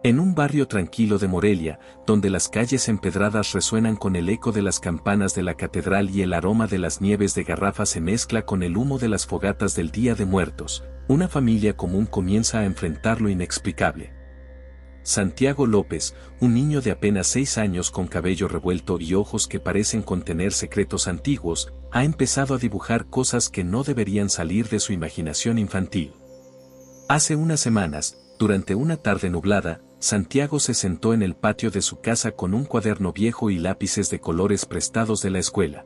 En un barrio tranquilo de Morelia, donde las calles empedradas resuenan con el eco de las campanas de la catedral y el aroma de las nieves de Garrafa se mezcla con el humo de las fogatas del Día de Muertos, una familia común comienza a enfrentar lo inexplicable. Santiago López, un niño de apenas 6 años con cabello revuelto y ojos que parecen contener secretos antiguos, ha empezado a dibujar cosas que no deberían salir de su imaginación infantil. Hace unas semanas, durante una tarde nublada, Santiago se sentó en el patio de su casa con un cuaderno viejo y lápices de colores prestados de la escuela.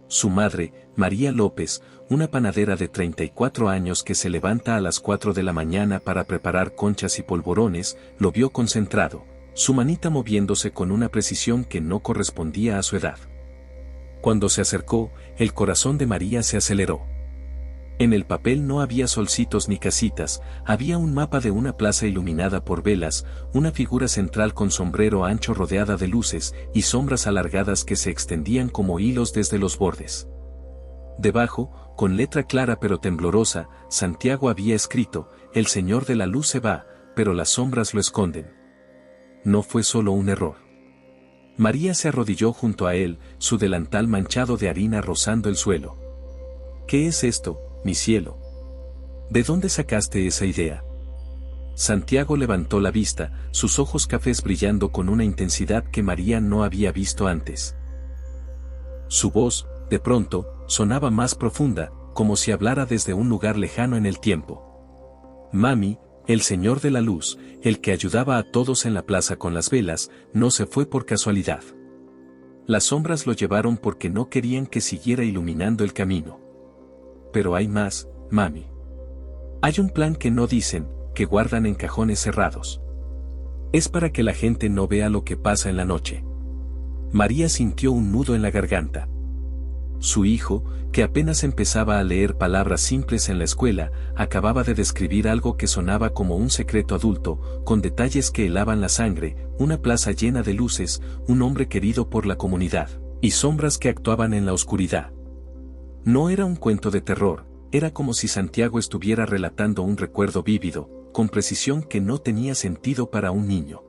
Su madre, María López, una panadera de 34 años que se levanta a las 4 de la mañana para preparar conchas y polvorones, lo vio concentrado, su manita moviéndose con una precisión que no correspondía a su edad. Cuando se acercó, el corazón de María se aceleró. En el papel no había solcitos ni casitas, había un mapa de una plaza iluminada por velas, una figura central con sombrero ancho rodeada de luces y sombras alargadas que se extendían como hilos desde los bordes. Debajo, con letra clara pero temblorosa, Santiago había escrito: "El Señor de la Luz se va, pero las sombras lo esconden". No fue solo un error. María se arrodilló junto a él, su delantal manchado de harina rozando el suelo. ¿Qué es esto, mi cielo? ¿De dónde sacaste esa idea? Santiago levantó la vista, sus ojos cafés brillando con una intensidad que María no había visto antes. Su voz, de pronto, sonaba más profunda, como si hablara desde un lugar lejano en el tiempo. Mami, el Señor de la Luz, el que ayudaba a todos en la plaza con las velas, no se fue por casualidad. Las sombras lo llevaron porque no querían que siguiera iluminando el camino. Pero hay más, mami. Hay un plan que no dicen, que guardan en cajones cerrados. Es para que la gente no vea lo que pasa en la noche. María sintió un nudo en la garganta. Su hijo, que apenas empezaba a leer palabras simples en la escuela, acababa de describir algo que sonaba como un secreto adulto, con detalles que helaban la sangre, una plaza llena de luces, un hombre querido por la comunidad, y sombras que actuaban en la oscuridad. No era un cuento de terror, era como si Santiago estuviera relatando un recuerdo vívido, con precisión que no tenía sentido para un niño.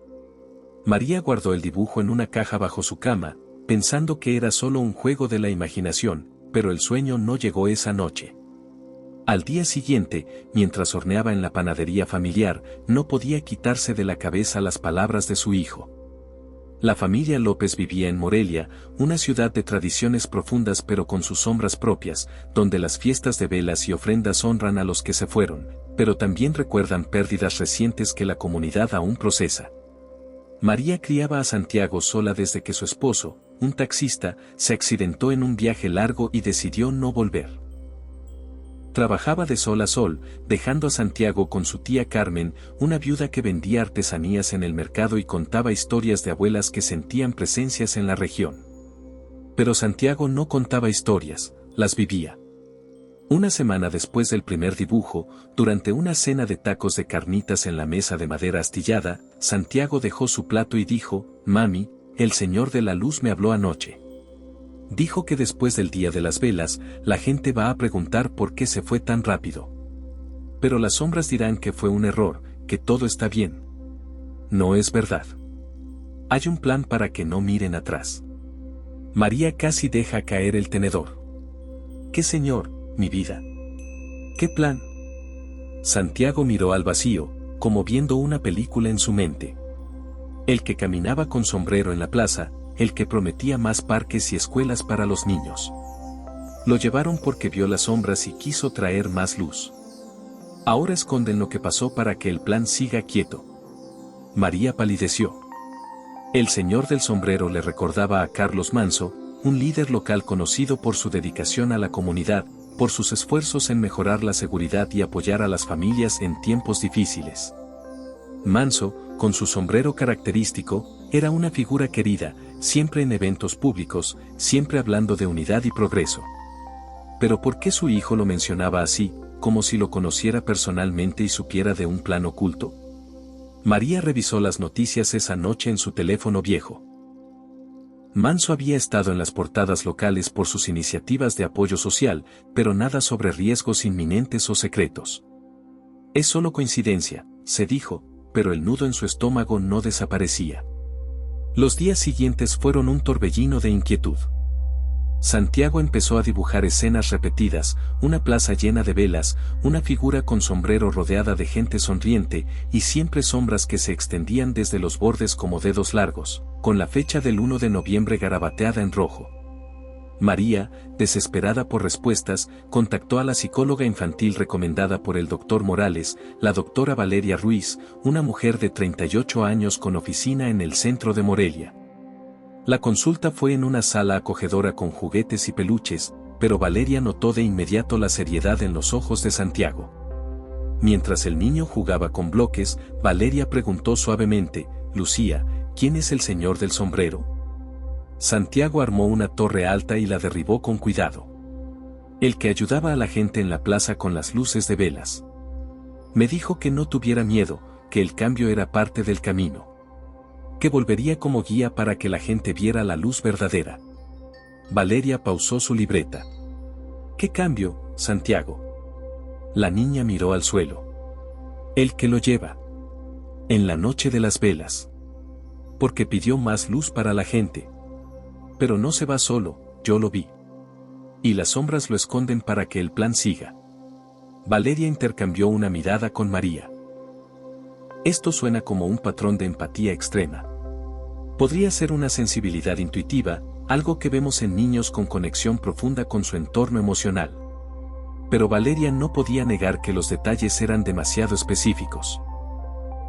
María guardó el dibujo en una caja bajo su cama, pensando que era solo un juego de la imaginación, pero el sueño no llegó esa noche. Al día siguiente, mientras horneaba en la panadería familiar, no podía quitarse de la cabeza las palabras de su hijo. La familia López vivía en Morelia, una ciudad de tradiciones profundas pero con sus sombras propias, donde las fiestas de velas y ofrendas honran a los que se fueron, pero también recuerdan pérdidas recientes que la comunidad aún procesa. María criaba a Santiago sola desde que su esposo, un taxista, se accidentó en un viaje largo y decidió no volver. Trabajaba de sol a sol, dejando a Santiago con su tía Carmen, una viuda que vendía artesanías en el mercado y contaba historias de abuelas que sentían presencias en la región. Pero Santiago no contaba historias, las vivía. Una semana después del primer dibujo, durante una cena de tacos de carnitas en la mesa de madera astillada, Santiago dejó su plato y dijo: "Mami, el Señor de la Luz me habló anoche. Dijo que después del Día de las Velas, la gente va a preguntar por qué se fue tan rápido. Pero las sombras dirán que fue un error, que todo está bien. No es verdad. Hay un plan para que no miren atrás". María casi deja caer el tenedor. ¿Qué señor, mi vida? ¿Qué plan? Santiago miró al vacío, como viendo una película en su mente. El que caminaba con sombrero en la plaza, el que prometía más parques y escuelas para los niños. Lo llevaron porque vio las sombras y quiso traer más luz. Ahora esconden lo que pasó para que el plan siga quieto. María palideció. El señor del sombrero le recordaba a Carlos Manso, un líder local conocido por su dedicación a la comunidad, por sus esfuerzos en mejorar la seguridad y apoyar a las familias en tiempos difíciles. Manso, con su sombrero característico, era una figura querida, siempre en eventos públicos, siempre hablando de unidad y progreso. Pero ¿por qué su hijo lo mencionaba así, como si lo conociera personalmente y supiera de un plan oculto? María revisó las noticias esa noche en su teléfono viejo. Manso había estado en las portadas locales por sus iniciativas de apoyo social, pero nada sobre riesgos inminentes o secretos. Es solo coincidencia, se dijo, pero el nudo en su estómago no desaparecía. Los días siguientes fueron un torbellino de inquietud. Santiago empezó a dibujar escenas repetidas, una plaza llena de velas, una figura con sombrero rodeada de gente sonriente, y siempre sombras que se extendían desde los bordes como dedos largos, con la fecha del 1 de noviembre garabateada en rojo. María, desesperada por respuestas, contactó a la psicóloga infantil recomendada por el doctor Morales, la doctora Valeria Ruiz, una mujer de 38 años con oficina en el centro de Morelia. La consulta fue en una sala acogedora con juguetes y peluches, pero Valeria notó de inmediato la seriedad en los ojos de Santiago. Mientras el niño jugaba con bloques, Valeria preguntó suavemente: «Lucía, ¿quién es el señor del sombrero?». Santiago armó una torre alta y la derribó con cuidado. El que ayudaba a la gente en la plaza con las luces de velas. Me dijo que no tuviera miedo, que el cambio era parte del camino. Que volvería como guía para que la gente viera la luz verdadera. Valeria pausó su libreta. ¿Qué cambio, Santiago? La niña miró al suelo. El que lo lleva. En la noche de las velas. Porque pidió más luz para la gente. Pero no se va solo, yo lo vi. Y las sombras lo esconden para que el plan siga. Valeria intercambió una mirada con María. Esto suena como un patrón de empatía extrema. Podría ser una sensibilidad intuitiva, algo que vemos en niños con conexión profunda con su entorno emocional. Pero Valeria no podía negar que los detalles eran demasiado específicos.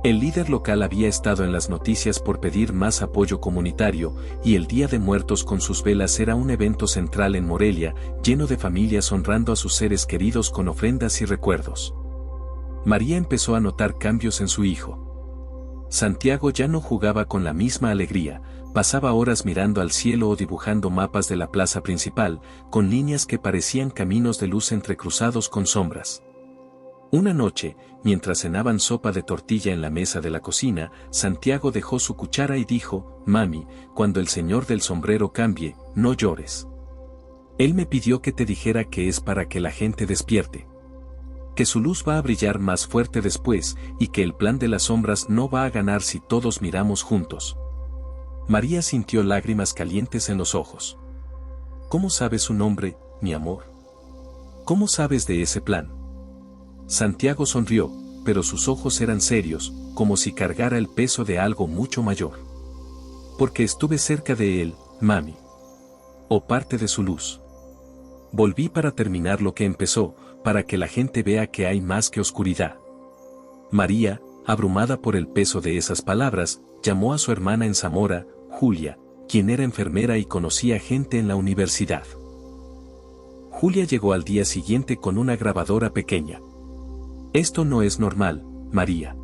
El líder local había estado en las noticias por pedir más apoyo comunitario, y el Día de Muertos con sus velas era un evento central en Morelia, lleno de familias honrando a sus seres queridos con ofrendas y recuerdos. María empezó a notar cambios en su hijo. Santiago ya no jugaba con la misma alegría, pasaba horas mirando al cielo o dibujando mapas de la plaza principal, con líneas que parecían caminos de luz entrecruzados con sombras. Una noche, mientras cenaban sopa de tortilla en la mesa de la cocina, Santiago dejó su cuchara y dijo: «Mami, cuando el señor del sombrero cambie, no llores. Él me pidió que te dijera que es para que la gente despierte. Que su luz va a brillar más fuerte después, y que el plan de las sombras no va a ganar si todos miramos juntos». María sintió lágrimas calientes en los ojos. «¿Cómo sabes su nombre, mi amor? ¿Cómo sabes de ese plan?». Santiago sonrió, pero sus ojos eran serios, como si cargara el peso de algo mucho mayor. «Porque estuve cerca de él, mami. O parte de su luz. Volví para terminar lo que empezó, para que la gente vea que hay más que oscuridad». María, abrumada por el peso de esas palabras, llamó a su hermana en Zamora, Julia, quien era enfermera y conocía gente en la universidad. Julia llegó al día siguiente con una grabadora pequeña. «Esto no es normal, María.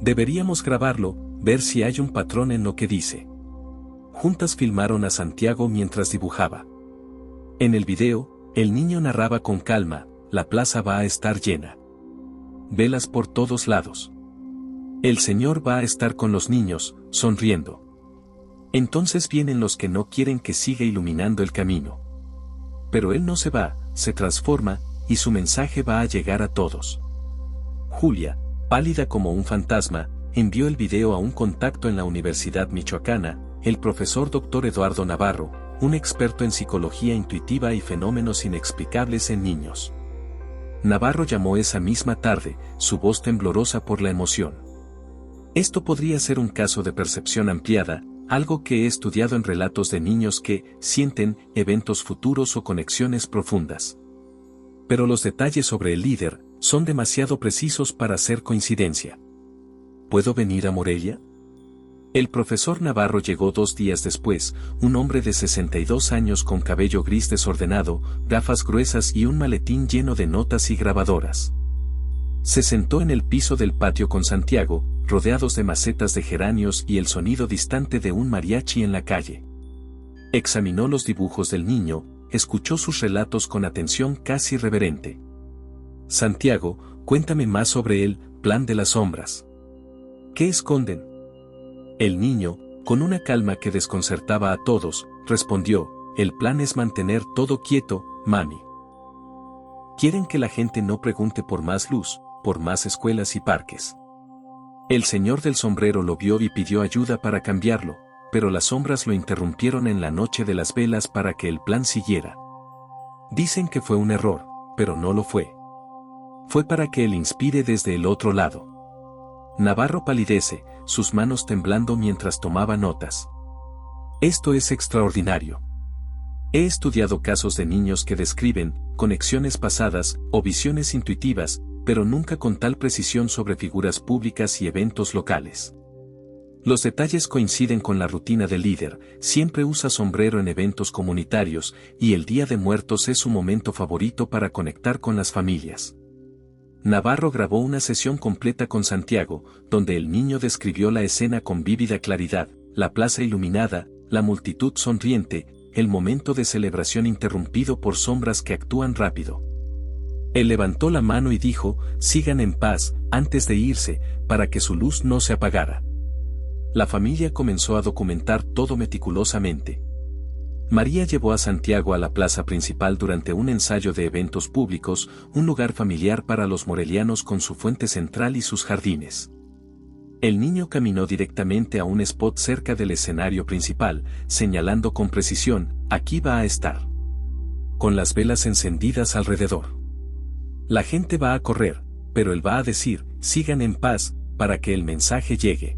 Deberíamos grabarlo, ver si hay un patrón en lo que dice». Juntas filmaron a Santiago mientras dibujaba. En el video, el niño narraba con calma: «La plaza va a estar llena. Velas por todos lados. El Señor va a estar con los niños, sonriendo. Entonces vienen los que no quieren que siga iluminando el camino. Pero Él no se va, se transforma, y su mensaje va a llegar a todos». Julia, pálida como un fantasma, envió el video a un contacto en la Universidad Michoacana, el profesor Dr. Eduardo Navarro, un experto en psicología intuitiva y fenómenos inexplicables en niños. Navarro llamó esa misma tarde, su voz temblorosa por la emoción. «Esto podría ser un caso de percepción ampliada, algo que he estudiado en relatos de niños que sienten eventos futuros o conexiones profundas. Pero los detalles sobre el líder son demasiado precisos para ser coincidencia. ¿Puedo venir a Morelia?». El profesor Navarro llegó 2 días después, un hombre de 62 años con cabello gris desordenado, gafas gruesas y un maletín lleno de notas y grabadoras. Se sentó en el piso del patio con Santiago, rodeados de macetas de geranios y el sonido distante de un mariachi en la calle. Examinó los dibujos del niño, escuchó sus relatos con atención casi reverente. «Santiago, cuéntame más sobre el plan de las sombras. ¿Qué esconden?». El niño, con una calma que desconcertaba a todos, respondió: «El plan es mantener todo quieto, mami. Quieren que la gente no pregunte por más luz, por más escuelas y parques. El señor del sombrero lo vio y pidió ayuda para cambiarlo, pero las sombras lo interrumpieron en la noche de las velas para que el plan siguiera. Dicen que fue un error, pero no lo fue. Fue para que él inspire desde el otro lado. Navarro palidece, sus manos temblando mientras tomaba notas. Esto es extraordinario. He estudiado casos de niños que describen conexiones pasadas o visiones intuitivas, pero nunca con tal precisión sobre figuras públicas y eventos locales. Los detalles coinciden con la rutina del líder, siempre usa sombrero en eventos comunitarios, y el Día de Muertos es su momento favorito para conectar con las familias. Navarro grabó una sesión completa con Santiago, donde el niño describió la escena con vívida claridad, la plaza iluminada, la multitud sonriente, el momento de celebración interrumpido por sombras que actúan rápido. Él levantó la mano y dijo, sigan en paz, antes de irse, para que su luz no se apagara. La familia comenzó a documentar todo meticulosamente. María llevó a Santiago a la plaza principal durante un ensayo de eventos públicos, un lugar familiar para los morelianos con su fuente central y sus jardines. El niño caminó directamente a un spot cerca del escenario principal, señalando con precisión, aquí va a estar. Con las velas encendidas alrededor. La gente va a correr, pero él va a decir, sigan en paz, para que el mensaje llegue.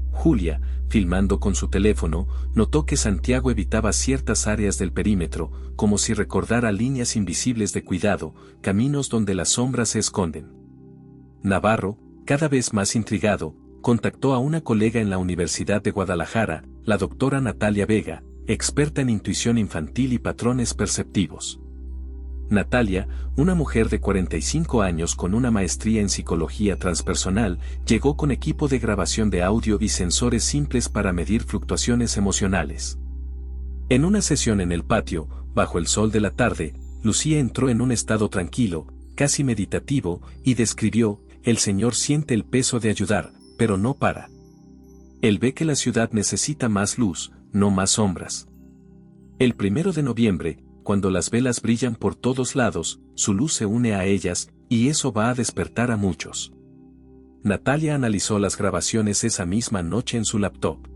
Julia, filmando con su teléfono, notó que Santiago evitaba ciertas áreas del perímetro, como si recordara líneas invisibles de cuidado, caminos donde las sombras se esconden. Navarro, cada vez más intrigado, contactó a una colega en la Universidad de Guadalajara, la doctora Natalia Vega, experta en intuición infantil y patrones perceptivos. Natalia, una mujer de 45 años con una maestría en psicología transpersonal, llegó con equipo de grabación de audio y sensores simples para medir fluctuaciones emocionales. En una sesión en el patio, bajo el sol de la tarde, Lucía entró en un estado tranquilo, casi meditativo, y describió, el Señor siente el peso de ayudar, pero no para. Él ve que la ciudad necesita más luz, no más sombras. El 1 de noviembre, cuando las velas brillan por todos lados, su luz se une a ellas, y eso va a despertar a muchos. Natalia analizó las grabaciones esa misma noche en su laptop.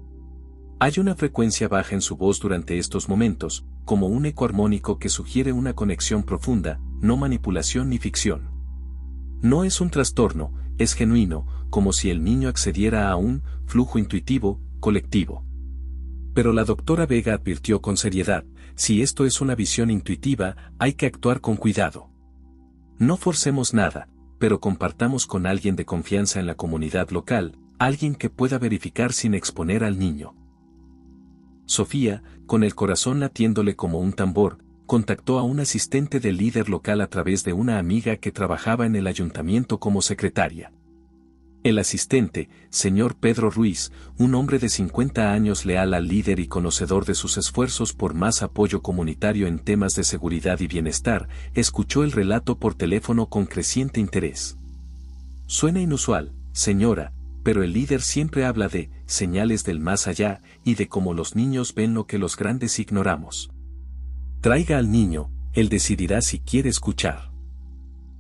Hay una frecuencia baja en su voz durante estos momentos, como un eco armónico que sugiere una conexión profunda, no manipulación ni ficción. No es un trastorno, es genuino, como si el niño accediera a un flujo intuitivo, colectivo. Pero la doctora Vega advirtió con seriedad, si esto es una visión intuitiva, hay que actuar con cuidado. No forcemos nada, pero compartamos con alguien de confianza en la comunidad local, alguien que pueda verificar sin exponer al niño. Sofía, con el corazón latiéndole como un tambor, contactó a un asistente del líder local a través de una amiga que trabajaba en el ayuntamiento como secretaria. El asistente, señor Pedro Ruiz, un hombre de 50 años leal al líder y conocedor de sus esfuerzos por más apoyo comunitario en temas de seguridad y bienestar, escuchó el relato por teléfono con creciente interés. Suena inusual, señora, pero el líder siempre habla de señales del más allá y de cómo los niños ven lo que los grandes ignoramos. Traiga al niño, él decidirá si quiere escuchar.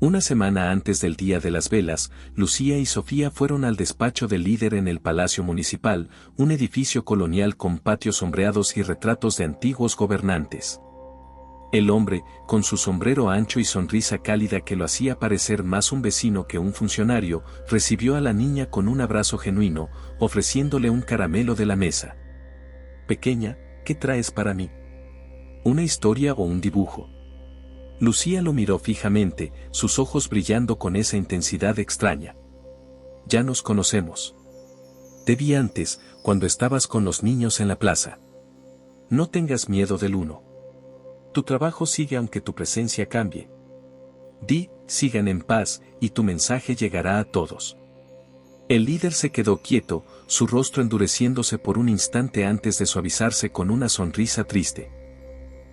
Una semana antes del Día de las Velas, Lucía y Sofía fueron al despacho del líder en el Palacio Municipal, un edificio colonial con patios sombreados y retratos de antiguos gobernantes. El hombre, con su sombrero ancho y sonrisa cálida que lo hacía parecer más un vecino que un funcionario, recibió a la niña con un abrazo genuino, ofreciéndole un caramelo de la mesa. Pequeña, ¿qué traes para mí? ¿Una historia o un dibujo? Lucía lo miró fijamente, sus ojos brillando con esa intensidad extraña. Ya nos conocemos. Te vi antes, cuando estabas con los niños en la plaza. No tengas miedo del uno. Tu trabajo sigue aunque tu presencia cambie. Di, sigan en paz, y tu mensaje llegará a todos. El líder se quedó quieto, su rostro endureciéndose por un instante antes de suavizarse con una sonrisa triste.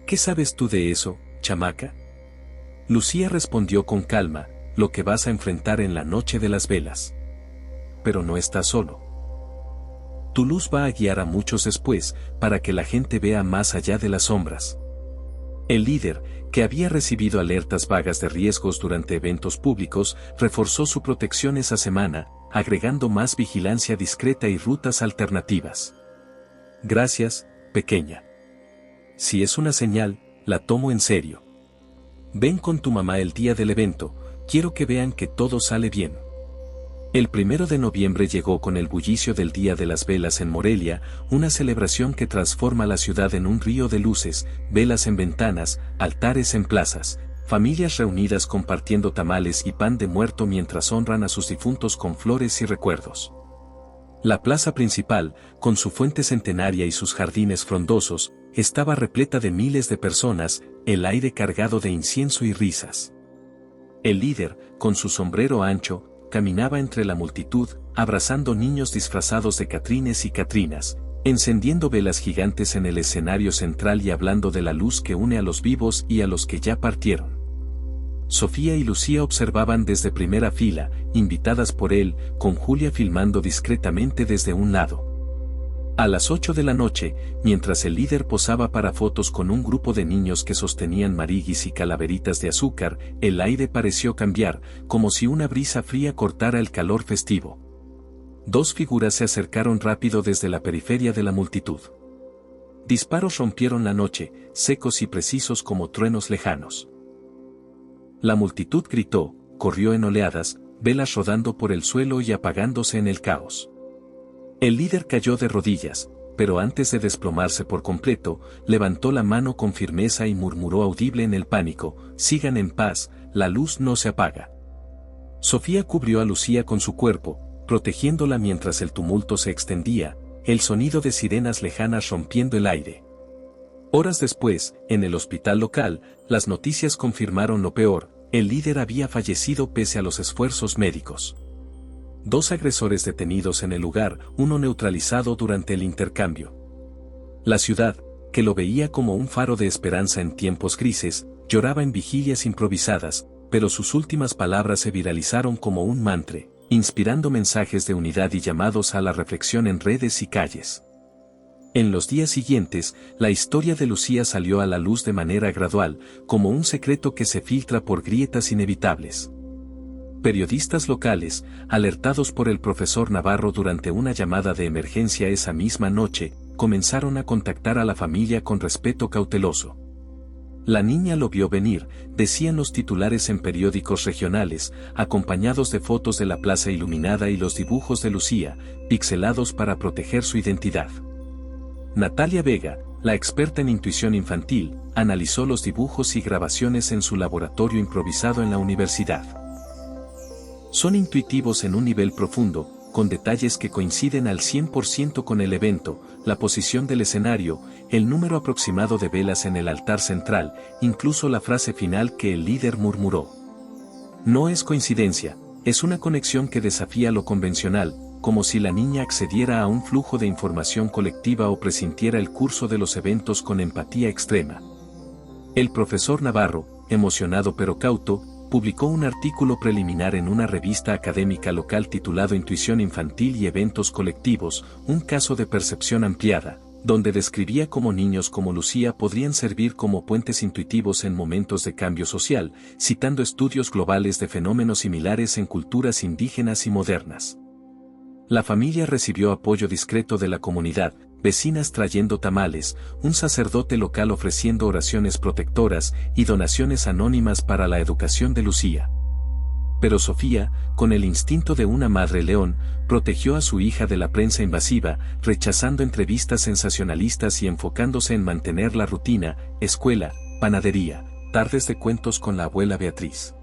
¿Qué sabes tú de eso, chamaca? Lucía respondió con calma, lo que vas a enfrentar en la noche de las velas. Pero no estás solo. Tu luz va a guiar a muchos después, para que la gente vea más allá de las sombras. El líder, que había recibido alertas vagas de riesgos durante eventos públicos, reforzó su protección esa semana, agregando más vigilancia discreta y rutas alternativas. Gracias, pequeña. Si es una señal, la tomo en serio. Ven con tu mamá el día del evento, quiero que vean que todo sale bien. El 1 de noviembre llegó con el bullicio del Día de las Velas en Morelia, una celebración que transforma la ciudad en un río de luces, velas en ventanas, altares en plazas, familias reunidas compartiendo tamales y pan de muerto mientras honran a sus difuntos con flores y recuerdos. La plaza principal, con su fuente centenaria y sus jardines frondosos, estaba repleta de miles de personas, el aire cargado de incienso y risas. El líder, con su sombrero ancho, caminaba entre la multitud, abrazando niños disfrazados de catrines y catrinas, encendiendo velas gigantes en el escenario central y hablando de la luz que une a los vivos y a los que ya partieron. Sofía y Lucía observaban desde primera fila, invitadas por él, con Julia filmando discretamente desde un lado. A las 8 de la noche, mientras el líder posaba para fotos con un grupo de niños que sostenían mariguis y calaveritas de azúcar, el aire pareció cambiar, como si una brisa fría cortara el calor festivo. Dos figuras se acercaron rápido desde la periferia de la multitud. Disparos rompieron la noche, secos y precisos como truenos lejanos. La multitud gritó, corrió en oleadas, velas rodando por el suelo y apagándose en el caos. El líder cayó de rodillas, pero antes de desplomarse por completo, levantó la mano con firmeza y murmuró audible en el pánico: sigan en paz, la luz no se apaga. Sofía cubrió a Lucía con su cuerpo, protegiéndola mientras el tumulto se extendía, el sonido de sirenas lejanas rompiendo el aire. Horas después, en el hospital local, las noticias confirmaron lo peor: el líder había fallecido pese a los esfuerzos médicos. 2 agresores detenidos en el lugar, uno neutralizado durante el intercambio. La ciudad, que lo veía como un faro de esperanza en tiempos grises, lloraba en vigilias improvisadas, pero sus últimas palabras se viralizaron como un mantra, inspirando mensajes de unidad y llamados a la reflexión en redes y calles. En los días siguientes, la historia de Lucía salió a la luz de manera gradual, como un secreto que se filtra por grietas inevitables. Periodistas locales, alertados por el profesor Navarro durante una llamada de emergencia esa misma noche, comenzaron a contactar a la familia con respeto cauteloso. La niña lo vio venir, decían los titulares en periódicos regionales, acompañados de fotos de la plaza iluminada y los dibujos de Lucía, pixelados para proteger su identidad. Natalia Vega, la experta en intuición infantil, analizó los dibujos y grabaciones en su laboratorio improvisado en la universidad. Son intuitivos en un nivel profundo, con detalles que coinciden al 100% con el evento, la posición del escenario, el número aproximado de velas en el altar central, incluso la frase final que el líder murmuró. No es coincidencia, es una conexión que desafía lo convencional, como si la niña accediera a un flujo de información colectiva o presintiera el curso de los eventos con empatía extrema. El profesor Navarro, emocionado pero cauto, publicó un artículo preliminar en una revista académica local titulado Intuición infantil y eventos colectivos, un caso de percepción ampliada, donde describía cómo niños como Lucía podrían servir como puentes intuitivos en momentos de cambio social, citando estudios globales de fenómenos similares en culturas indígenas y modernas. La familia recibió apoyo discreto de la comunidad, vecinas trayendo tamales, un sacerdote local ofreciendo oraciones protectoras y donaciones anónimas para la educación de Lucía. Pero Sofía, con el instinto de una madre león, protegió a su hija de la prensa invasiva, rechazando entrevistas sensacionalistas y enfocándose en mantener la rutina: escuela, panadería, tardes de cuentos con la abuela Beatriz.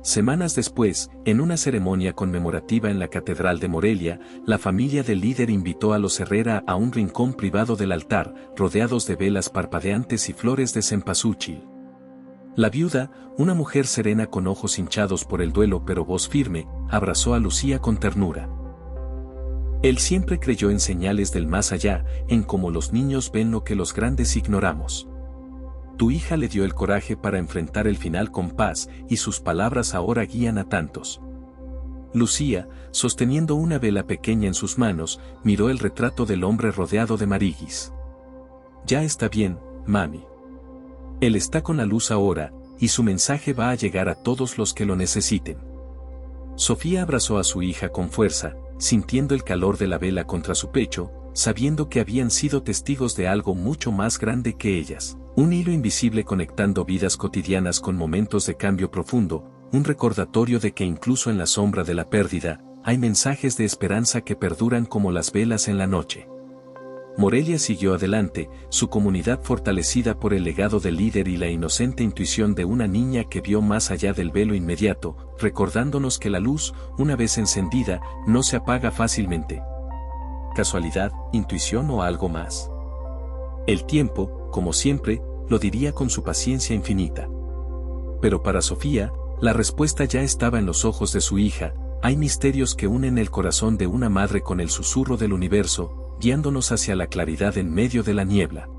Semanas después, en una ceremonia conmemorativa en la Catedral de Morelia, la familia del líder invitó a los Herrera a un rincón privado del altar, rodeados de velas parpadeantes y flores de cempasúchil. La viuda, una mujer serena con ojos hinchados por el duelo pero voz firme, abrazó a Lucía con ternura. Él siempre creyó en señales del más allá, en cómo los niños ven lo que los grandes ignoramos. Tu hija le dio el coraje para enfrentar el final con paz, y sus palabras ahora guían a tantos. Lucía, sosteniendo una vela pequeña en sus manos, miró el retrato del hombre rodeado de mariguis. Ya está bien, mami. Él está con la luz ahora, y su mensaje va a llegar a todos los que lo necesiten. Sofía abrazó a su hija con fuerza, sintiendo el calor de la vela contra su pecho, sabiendo que habían sido testigos de algo mucho más grande que ellas. Un hilo invisible conectando vidas cotidianas con momentos de cambio profundo, un recordatorio de que incluso en la sombra de la pérdida, hay mensajes de esperanza que perduran como las velas en la noche. Morelia siguió adelante, su comunidad fortalecida por el legado del líder y la inocente intuición de una niña que vio más allá del velo inmediato, recordándonos que la luz, una vez encendida, no se apaga fácilmente. ¿Casualidad, intuición o algo más? El tiempo, como siempre, lo diría con su paciencia infinita. Pero para Sofía, la respuesta ya estaba en los ojos de su hija. Hay misterios que unen el corazón de una madre con el susurro del universo, guiándonos hacia la claridad en medio de la niebla.